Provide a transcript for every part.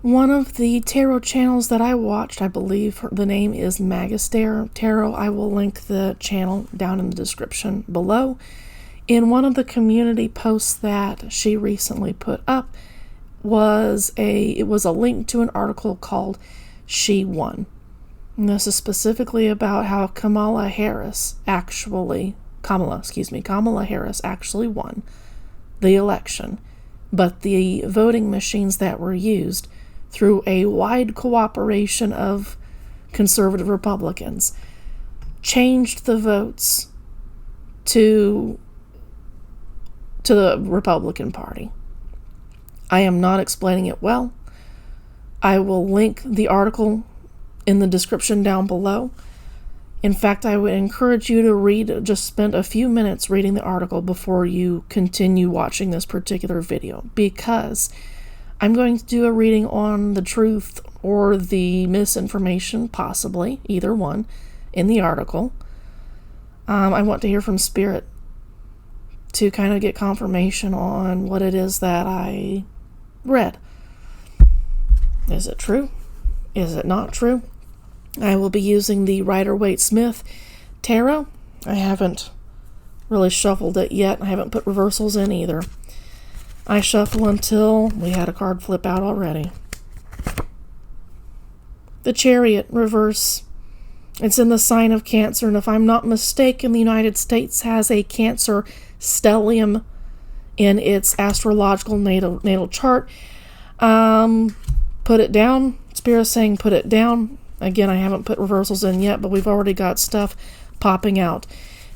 One of the tarot channels that I watched, I believe the name is Magister Tarot. I will link the channel down in the description below. In one of the community posts that she recently put up was a link to an article called She Won. And this is specifically about how Kamala Harris actually won the election, but the voting machines that were used through a wide cooperation of conservative Republicans changed the votes to the Republican Party. I am not explaining it well. I will link the article in the description down below. In fact, I would encourage you to just spend a few minutes reading the article before you continue watching this particular video, because I'm going to do a reading on the truth or the misinformation, possibly, either one, in the article. I want to hear from Spirit to kind of get confirmation on what it is that I read. Is it true? Is it not true? I will be using the Rider-Waite-Smith Tarot. I haven't really shuffled it yet. I haven't put reversals in either. I shuffle until we had a card flip out already. The Chariot reverse. It's in the sign of Cancer, and if I'm not mistaken, the United States has a Cancer stellium in its astrological natal chart. Put it down. Spirit saying put it down. Again, I haven't put reversals in yet, but we've already got stuff popping out.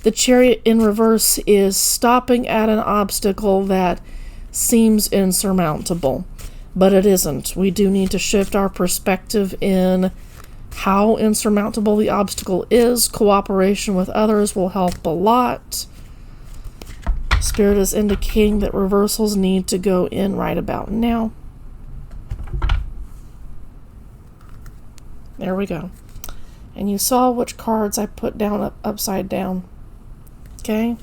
The Chariot in reverse is stopping at an obstacle that seems insurmountable, but it isn't. We do need to shift our perspective in how insurmountable the obstacle is. Cooperation with others will help a lot. Spirit is indicating that reversals need to go in right about now. There we go. And you saw which cards I put down upside down. Okay?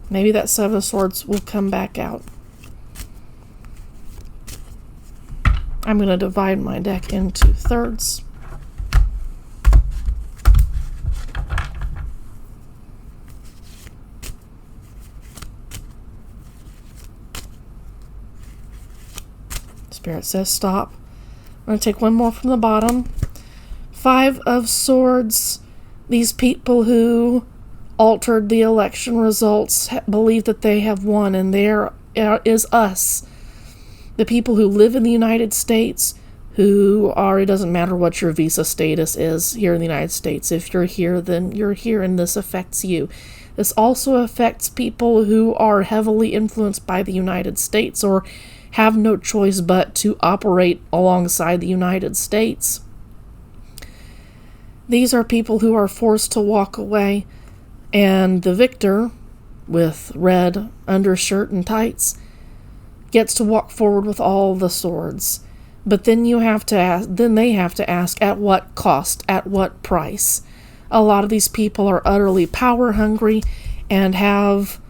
Maybe that Seven of Swords will come back out. I'm going to divide my deck into thirds. Spirit says stop. I'm going to take one more from the bottom. Five of Swords. These people who altered the election results believe that they have won, and there is us. The people who live in the United States, who are, it doesn't matter what your visa status is here in the United States. If you're here, then you're here, and this affects you. This also affects people who are heavily influenced by the United States or have no choice but to operate alongside the United States. These are people who are forced to walk away, and the victor, with red undershirt and tights, gets to walk forward with all the swords. But then they have to ask at what cost, at what price. A lot of these people are utterly power hungry and have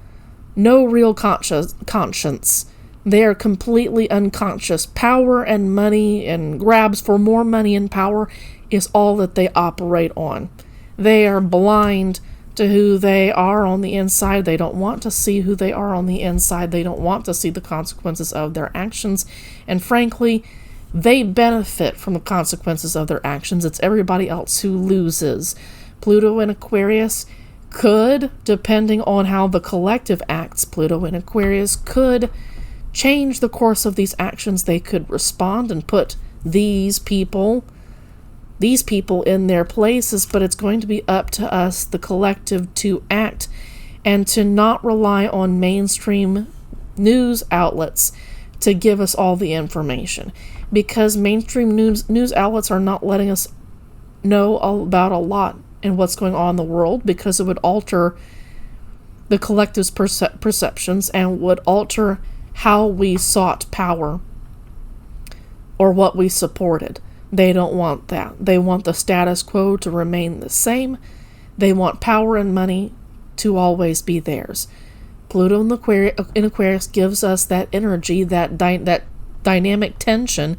no real conscience. They are completely unconscious. Power and money and grabs for more money and power is all that they operate on. They are blind to who they are on the inside. They don't want to see who they are on the inside. They don't want to see the consequences of their actions. And frankly, they benefit from the consequences of their actions. It's everybody else who loses. Pluto in Aquarius could, depending on how the collective acts, Pluto in Aquarius could change the course of these actions. They could respond and put these people in their places, but it's going to be up to us, the collective, to act and to not rely on mainstream news outlets to give us all the information, because mainstream news outlets are not letting us know about a lot in what's going on in the world, because it would alter the collective's perceptions and would alter how we sought power or what we supported. They don't want that. They want the status quo to remain the same. They want power and money to always be theirs. Pluto in Aquarius gives us that energy, that dynamic tension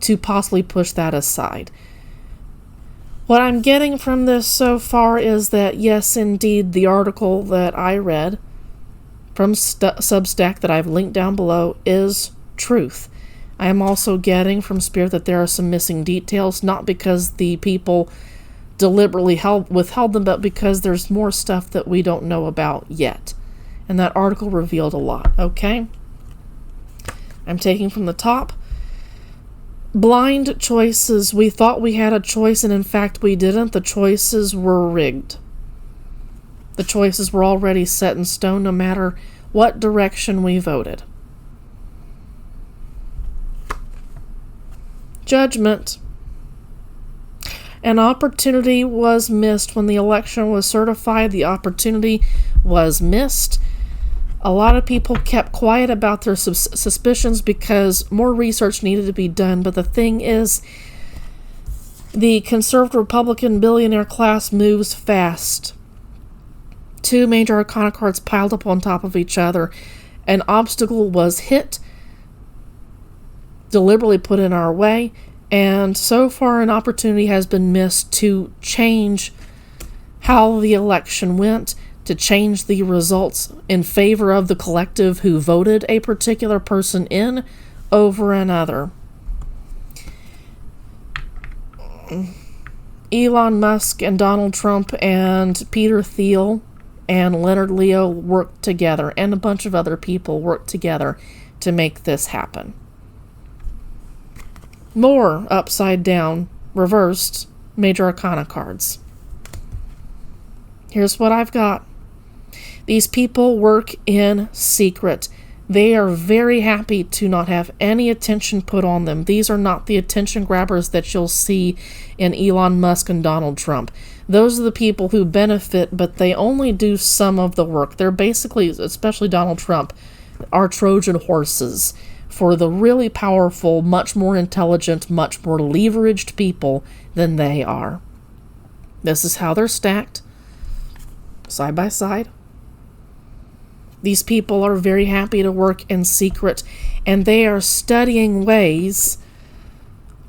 to possibly push that aside. What I'm getting from this so far is that, yes, indeed, the article that I read from Substack that I've linked down below is truth. I am also getting from Spirit that there are some missing details, not because the people deliberately withheld them, but because there's more stuff that we don't know about yet. And that article revealed a lot, okay? I'm taking from the top. Blind choices. We thought we had a choice, and in fact we didn't. The choices were rigged. The choices were already set in stone no matter what direction we voted. Judgment. An opportunity was missed when the election was certified. The opportunity was missed. A lot of people kept quiet about their suspicions because more research needed to be done. But the thing is, the conservative Republican billionaire class moves fast. Two major arcana cards piled up on top of each other. An obstacle was hit, deliberately put in our way, and so far an opportunity has been missed to change how the election went, to change the results in favor of the collective who voted a particular person in over another. Elon Musk and Donald Trump and Peter Thiel and Leonard Leo worked together, and a bunch of other people worked together to make this happen. More upside down, reversed major arcana cards. Here's what I've got. These people work in secret. They are very happy to not have any attention put on them. These are not the attention grabbers that you'll see in Elon Musk and Donald Trump. Those are the people who benefit, but they only do some of the work. They're basically, especially Donald Trump, are Trojan horses for the really powerful, much more intelligent, much more leveraged people than they are. This is how they're stacked, side by side. These people are very happy to work in secret, and they are studying ways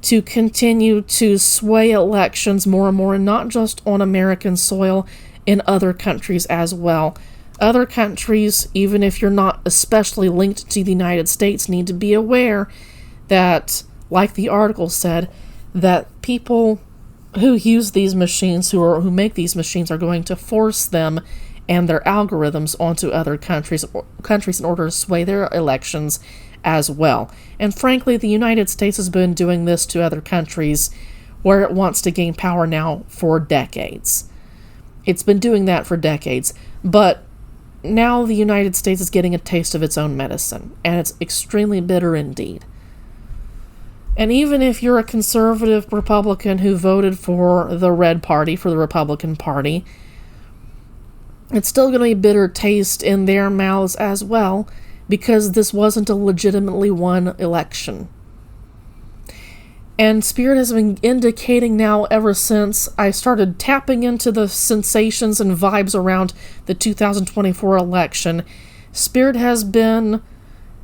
to continue to sway elections more and more, and not just on American soil, in other countries as well. Other countries, even if you're not especially linked to the United States, need to be aware that, like the article said, that people who use these machines, who make these machines, are going to force them and their algorithms onto other countries in order to sway their elections as well. And frankly, the United States has been doing this to other countries where it wants to gain power now for decades. It's been doing that for decades, but now the United States is getting a taste of its own medicine, and it's extremely bitter indeed. And even if you're a conservative Republican who voted for the Red Party, for the Republican Party, it's still going to be bitter taste in their mouths as well, because this wasn't a legitimately won election. And Spirit has been indicating now ever since I started tapping into the sensations and vibes around the 2024 election. Spirit has been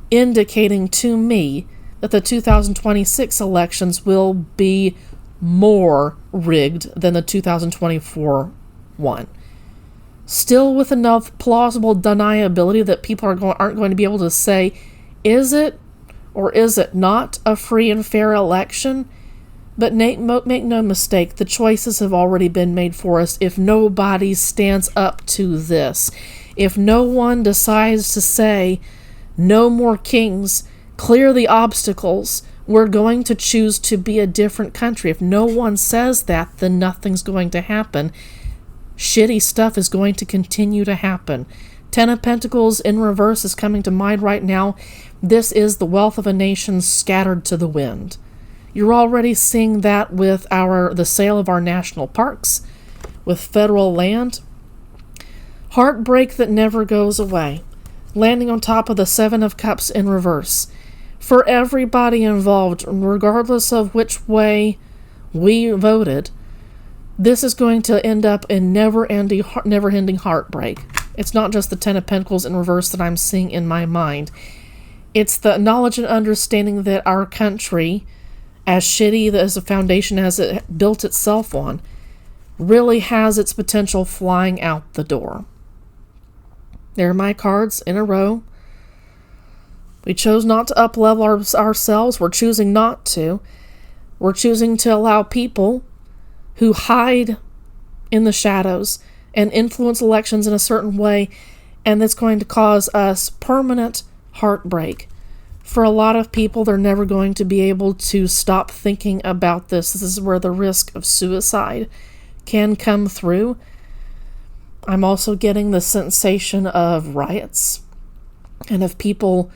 indicating to me that the 2026 elections will be more rigged than the 2024 one. Still with enough plausible deniability that people aren't going to be able to say, is it or is it not a free and fair election? But make no mistake, the choices have already been made for us. If nobody stands up to this, if no one decides to say, no more kings, clear the obstacles, we're going to choose to be a different country. If no one says that, then nothing's going to happen. Shitty stuff is going to continue to happen. Ten of Pentacles in reverse is coming to mind right now. This is the wealth of a nation scattered to the wind. You're already seeing that with the sale of our national parks, with federal land. Heartbreak that never goes away. Landing on top of the Seven of Cups in reverse. For everybody involved, regardless of which way we voted, this is going to end up in never-ending heartbreak. It's not just the Ten of Pentacles in reverse that I'm seeing in my mind. It's the knowledge and understanding that our country as shitty as a foundation as it built itself on, really has its potential flying out the door. There are my cards in a row. We chose not to up-level ourselves. We're choosing not to. We're choosing to allow people who hide in the shadows and influence elections in a certain way, and that's going to cause us permanent heartbreak. For a lot of people, they're never going to be able to stop thinking about this. This is where the risk of suicide can come through. I'm also getting the sensation of riots and of people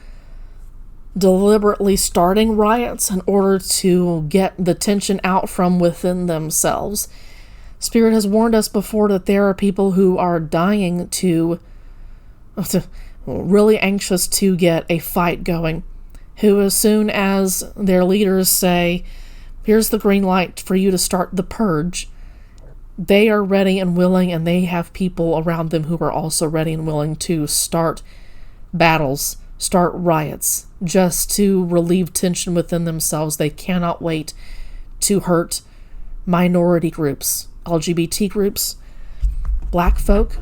deliberately starting riots in order to get the tension out from within themselves. Spirit has warned us before that there are people who are dying to really anxious to get a fight going, who as soon as their leaders say, here's the green light for you to start the purge, they are ready and willing, and they have people around them who are also ready and willing to start battles, start riots, just to relieve tension within themselves. They cannot wait to hurt minority groups, LGBT groups, black folk,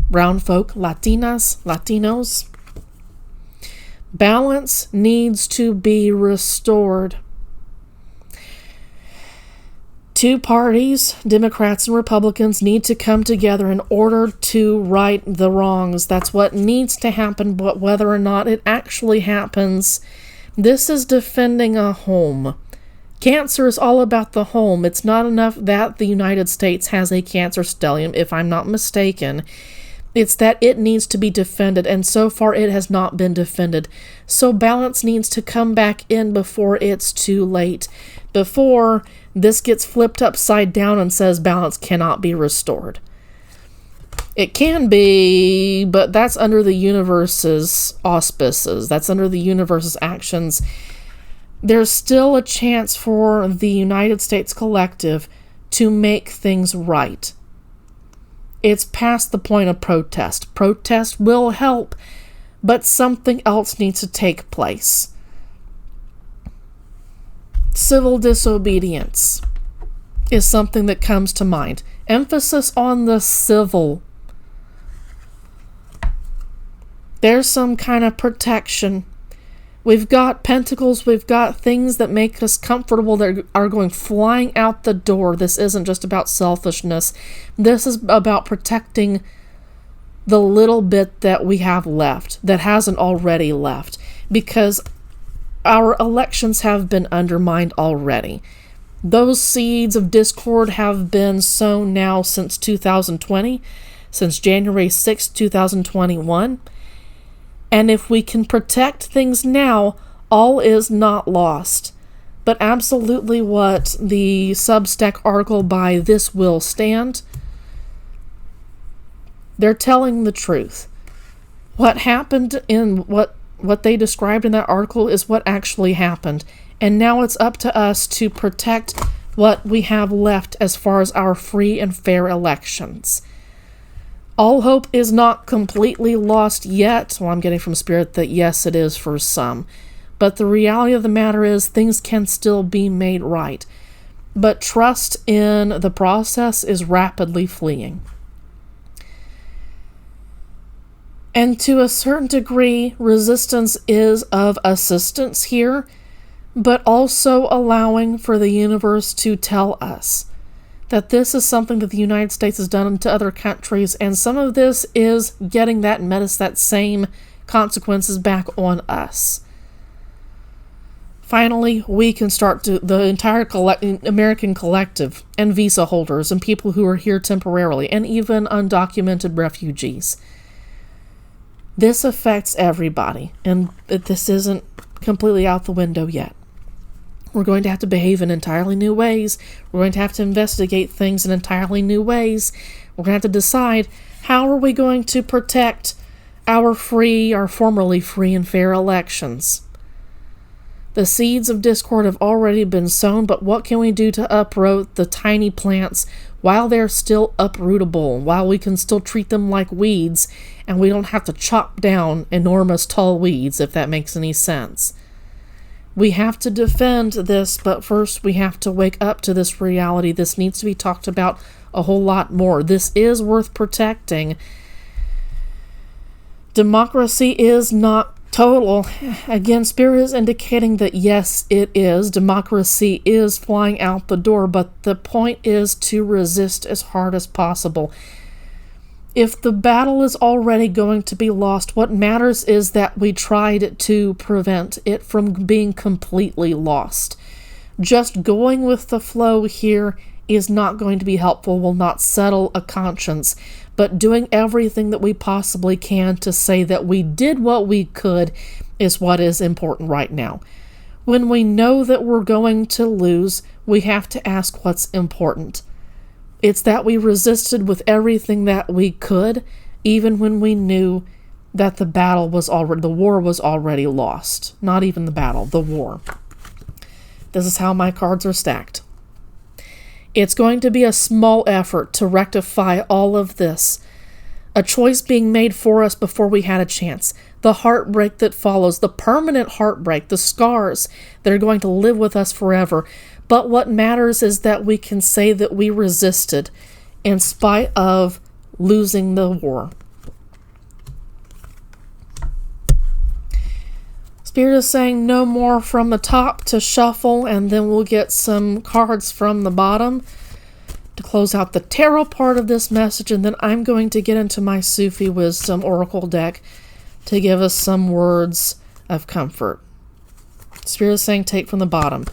brown folk, Latinas, Latinos. Balance needs to be restored. Two parties, Democrats and Republicans, need to come together in order to right the wrongs. That's what needs to happen, but whether or not it actually happens, this is defending a home. Cancer is all about the home. It's not enough that the United States has a cancer stellium, if I'm not mistaken. It's that it needs to be defended, and so far it has not been defended. So balance needs to come back in before it's too late. Before this gets flipped upside down and says balance cannot be restored. It can be, but that's under the universe's auspices. That's under the universe's actions. There's still a chance for the United States collective to make things right. It's past the point of protest. Protest will help, but something else needs to take place. Civil disobedience is something that comes to mind. Emphasis on the civil. There's some kind of protection. We've got pentacles, we've got things that make us comfortable that are going flying out the door. This isn't just about selfishness. This is about protecting the little bit that we have left, that hasn't already left, because our elections have been undermined already. Those seeds of discord have been sown now since 2020, since January 6, 2021. And if we can protect things now, all is not lost. But absolutely what the Substack article by This Will Stand, they're telling the truth. What happened in what they described in that article is what actually happened. And now it's up to us to protect what we have left as far as our free and fair elections. All hope is not completely lost yet. Well, I'm getting from Spirit that yes, it is for some. But the reality of the matter is things can still be made right. But trust in the process is rapidly fleeing. And to a certain degree, resistance is of assistance here, but also allowing for the universe to tell us that this is something that the United States has done to other countries, and some of this is getting that same consequences back on us. Finally, we can start to the entire American collective and visa holders and people who are here temporarily, and even undocumented refugees. This affects everybody, and this isn't completely out the window yet. We're going to have to behave in entirely new ways. We're going to have to investigate things in entirely new ways. We're going to have to decide how are we going to protect our formerly free and fair elections. The seeds of discord have already been sown, but what can we do to uproot the tiny plants while they're still uprootable, while we can still treat them like weeds, and we don't have to chop down enormous tall weeds, if that makes any sense. We have to defend this, but first we have to wake up to this reality. This needs to be talked about a whole lot more. This is worth protecting. Democracy is not total. Again, Spirit is indicating that yes, it is. Democracy is flying out the door, but the point is to resist as hard as possible. If the battle is already going to be lost, what matters is that we tried to prevent it from being completely lost. Just going with the flow here is not going to be helpful, will not settle a conscience, but doing everything that we possibly can to say that we did what we could is what is important right now. When we know that we're going to lose, we have to ask what's important. It's that we resisted with everything that we could, even when we knew that the war was already lost. Not even the battle, the war. This is how my cards are stacked. It's going to be a small effort to rectify all of this. A choice being made for us before we had a chance. The heartbreak that follows, the permanent heartbreak, the scars that are going to live with us forever. But what matters is that we can say that we resisted in spite of losing the war. Spirit is saying no more from the top to shuffle, and then we'll get some cards from the bottom to close out the tarot part of this message, and then I'm going to get into my Sufi Wisdom Oracle deck to give us some words of comfort. Spirit is saying take from the bottom.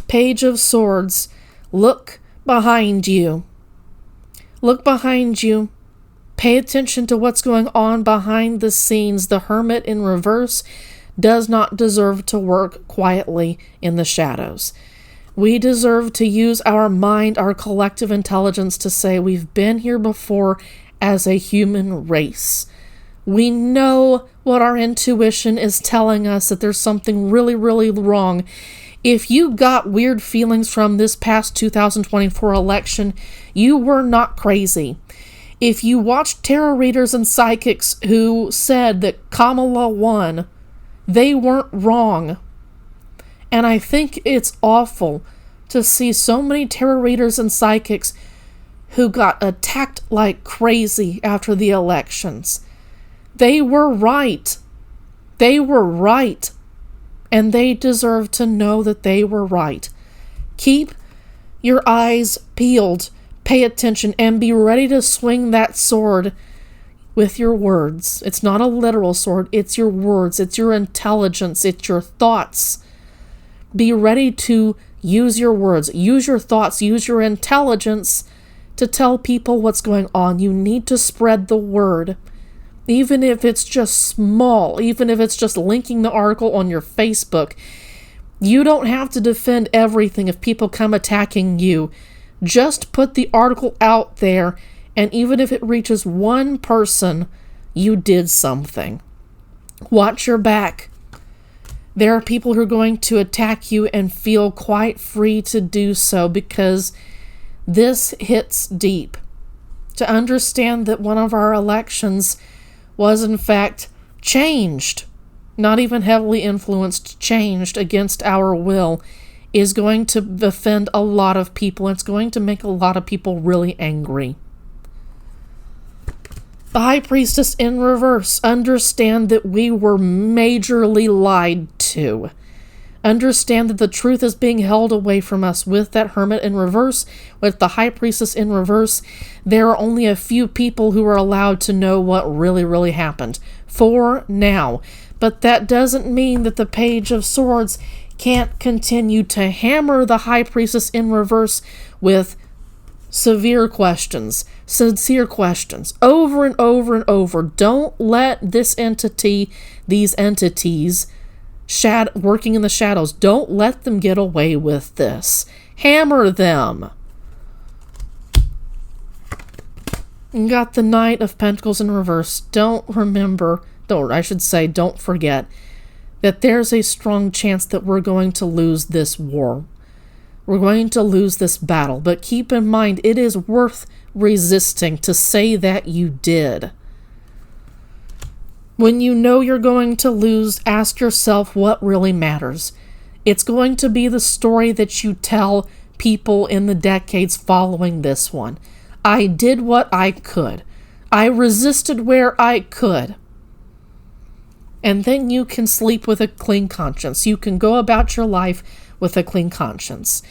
Page of Swords. Look behind you. Look behind you. Pay attention to what's going on behind the scenes. The Hermit in reverse does not deserve to work quietly in the shadows. We deserve to use our mind, our collective intelligence to say we've been here before as a human race. We know what our intuition is telling us, that there's something really, really wrong. If you got weird feelings from this past 2024 election, you were not crazy. If you watched tarot readers and psychics who said that Kamala won, they weren't wrong. And I think it's awful to see so many tarot readers and psychics who got attacked like crazy after the elections. They were right. They were right. And they deserve to know that they were right. Keep your eyes peeled, pay attention, and be ready to swing that sword with your words. It's not a literal sword, it's your words, it's your intelligence, it's your thoughts. Be ready to use your words, use your thoughts, use your intelligence to tell people what's going on. You need to spread the word. Even if it's just small, even if it's just linking the article on your Facebook, you don't have to defend everything if people come attacking you. Just put the article out there, and even if it reaches one person, you did something. Watch your back. There are people who are going to attack you and feel quite free to do so because this hits deep. To understand that one of our elections was in fact changed, not even heavily influenced, changed against our will, is going to offend a lot of people. It's going to make a lot of people really angry. The High Priestess in reverse. Understand that we were majorly lied to. Understand that the truth is being held away from us with that Hermit in reverse, with the High Priestess in reverse. There are only a few people who are allowed to know what really, really happened. For now. But that doesn't mean that the Page of Swords can't continue to hammer the High Priestess in reverse with severe questions, sincere questions, over and over and over. Don't let this entity, these entities, working in the shadows, don't let them get away with this. Hammer them. You got the Knight of Pentacles in reverse. Don't forget that there's a strong chance that we're going to lose this war. We're going to lose this battle, but keep in mind it is worth resisting to say that you did. When you know you're going to lose, ask yourself what really matters. It's going to be the story that you tell people in the decades following this one. I did what I could. I resisted where I could. And then you can sleep with a clean conscience. You can go about your life with a clean conscience.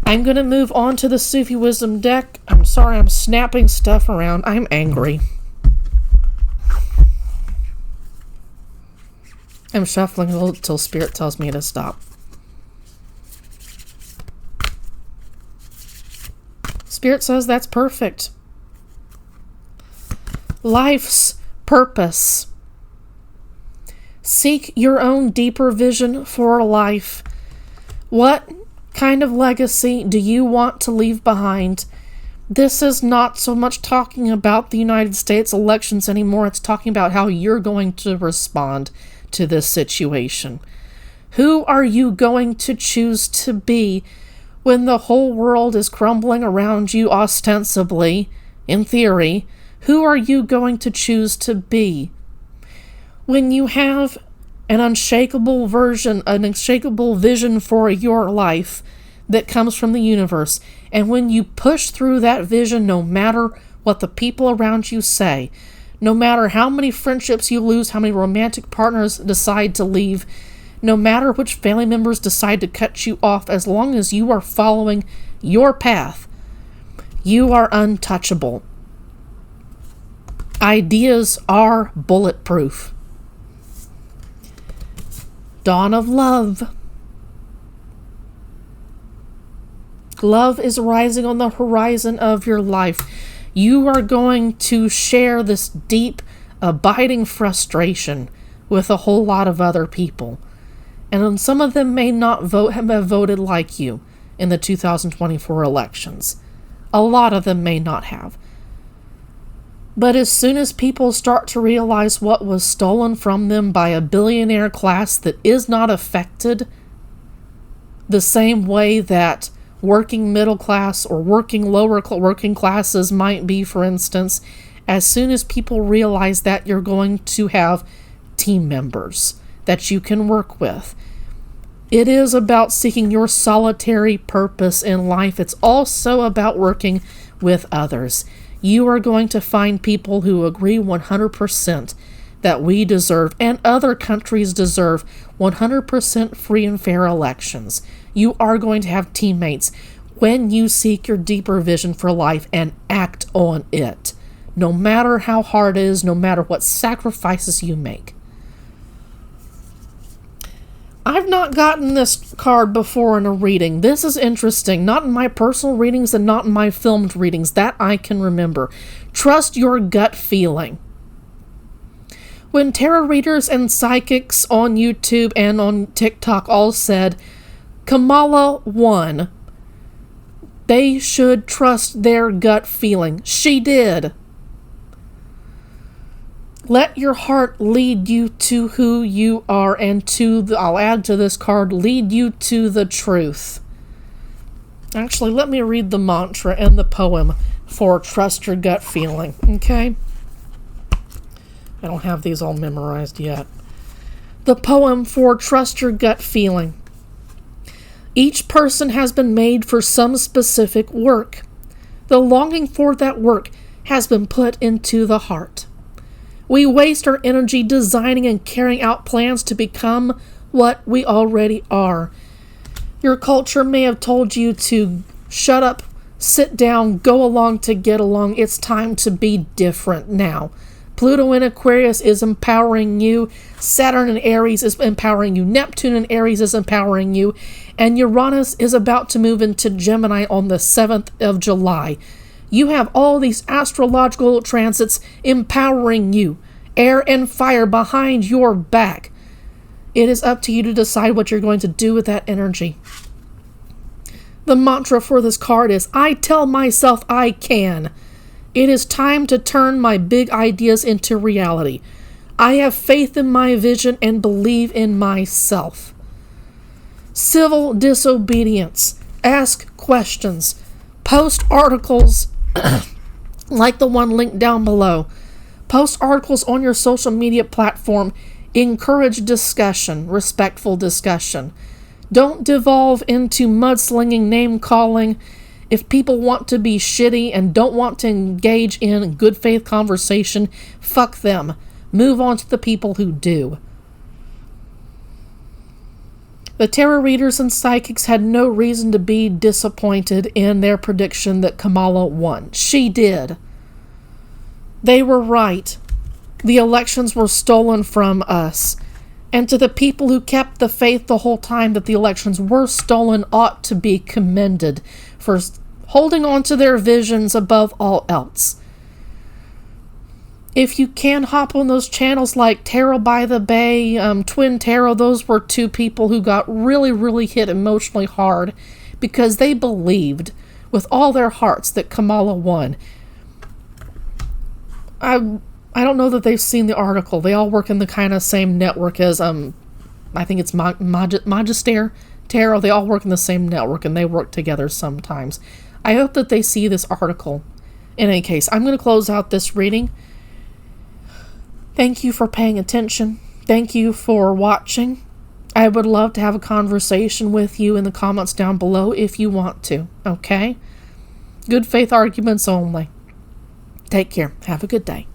I'm going to move on to the Sufi Wisdom deck. I'm sorry, I'm snapping stuff around. I'm angry. I'm shuffling a little until Spirit tells me to stop. Spirit says that's perfect. Life's purpose. Seek your own deeper vision for life. What kind of legacy do you want to leave behind? This is not so much talking about the United States elections anymore. It's talking about how you're going to respond to this situation. Who are you going to choose to be when the whole world is crumbling around you ostensibly, in theory? Who are you going to choose to be? When you have an unshakable vision for your life that comes from the universe, and when you push through that vision, no matter what the people around you say, no matter how many friendships you lose, how many romantic partners decide to leave, no matter which family members decide to cut you off, as long as you are following your path, you are untouchable. Ideas are bulletproof. Dawn of love. Love is rising on the horizon of your life. You are going to share this deep, abiding frustration with a whole lot of other people. And some of them may not have voted like you in the 2024 elections. A lot of them may not have. But as soon as people start to realize what was stolen from them by a billionaire class that is not affected the same way that working middle class or working classes might be, for instance, as soon as people realize that, you're going to have team members that you can work with. It is about seeking your solitary purpose in life. It's also about working with others. You are going to find people who agree 100% that we deserve and other countries deserve 100% free and fair elections. You are going to have teammates when you seek your deeper vision for life and act on it, no matter how hard it is, no matter what sacrifices you make. I've not gotten this card before in a reading. This is interesting. Not in my personal readings and not in my filmed readings. That I can remember. Trust your gut feeling. When tarot readers and psychics on YouTube and on TikTok all said, Kamala won, they should trust their gut feeling. She did. Let your heart lead you to who you are and I'll add to this card, lead you to the truth. Actually, let me read the mantra and the poem for trust your gut feeling, okay? I don't have these all memorized yet. The poem for trust your gut feeling. Each person has been made for some specific work. The longing for that work has been put into the heart. We waste our energy designing and carrying out plans to become what we already are. Your culture may have told you to shut up, sit down, go along to get along. It's time to be different now. Pluto in Aquarius is empowering you. Saturn in Aries is empowering you. Neptune in Aries is empowering you. And Uranus is about to move into Gemini on the 7th of July. You have all these astrological transits empowering you. Air and fire behind your back. It is up to you to decide what you're going to do with that energy. The mantra for this card is, I tell myself I can. It is time to turn my big ideas into reality. I have faith in my vision and believe in myself. Civil disobedience. Ask questions. Post articles like the one linked down below. Post articles on your social media platform. Encourage discussion, respectful discussion. Don't devolve into mudslinging, name-calling. If people want to be shitty and don't want to engage in good faith conversation, fuck them. Move on to the people who do. The tarot readers and psychics had no reason to be disappointed in their prediction that Kamala won. She did. They were right. The elections were stolen from us. And to the people who kept the faith the whole time that the elections were stolen ought to be commended for holding on to their visions above all else. If you can hop on those channels like Tarot by the Bay, Twin Tarot, those were two people who got really, really hit emotionally hard because they believed with all their hearts that Kamala won. I don't know that they've seen the article. They all work in the kind of same network as, I think it's Magister Tarot. They all work in the same network and they work together sometimes. I hope that they see this article. In any case, I'm going to close out this reading. Thank you for paying attention. Thank you for watching. I would love to have a conversation with you in the comments down below if you want to, okay? Good faith arguments only. Take care. Have a good day.